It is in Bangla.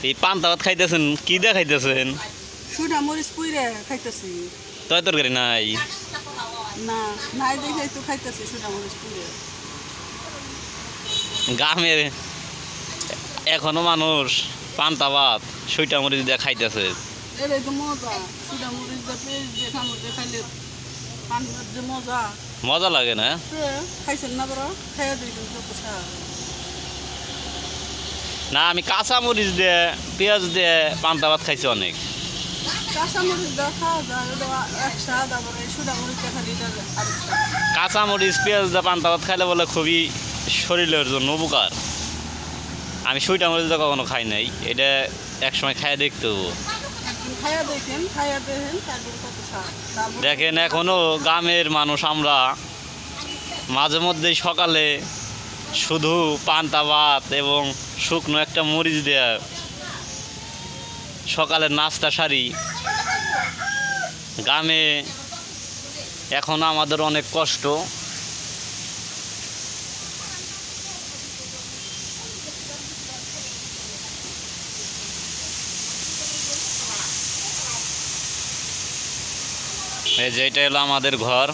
এই পান্তা ভাত খাইতেছেন, কি দিয়ে খাইতেছেন? সুডা মরিচ পুইরে খাইতেছি। তয় তরকারি নাই? না নাই দেখে তো খাইতেছি সুডা মরিচ পুইরে। গ্রামের এখনো মানুষ পান্তা ভাত সইটা মরিচ দিয়ে খাইতেছে। এটাই তো মজা, সুডা মরিচ দিয়ে পেঁয়াজ দিয়ে কামড় দিয়ে খাইলে পান্তার যে মজা। মজা লাগে না? খাইছেন না বড়? খাইয়া দিই যত স্বাদ। না, আমি কাঁচা মরিচ দিয়ে পেঁয়াজ দিয়ে পান্তা ভাত খাইছি অনেক। কাঁচা মরিচ দেওয়া খাওয়া যায়, ওটা এক স্বাদ, আবার এই সুডা মরিচ দিয়ে খালি এটা আরেক স্বাদ। কাঁচা মরিচ পেঁয়াজ দিয়ে পান্তা ভাত খাইলে বলে খুবই শরীরের জন্য উপকার। আমি সইটা মরিচ দিয়ে কখনো খাই নাই, এটা একসময় খাইয়া দেখতে হবো। একদিন খাইয়া দেখেন, খাইয়া দেখেন তারপর কত স্বাদ। তারপর দেখেন এখনো গ্রামের মানুষ আমরা মাঝে মধ্যেই সকালে শুধু পান্তা ভাত এবং শুকনো একটা মরিচ দেয়া সকালের নাস্তা সারি। গ্রামে এখন আমাদের অনেক কষ্ট। এই যে এটা হলো আমাদের ঘর।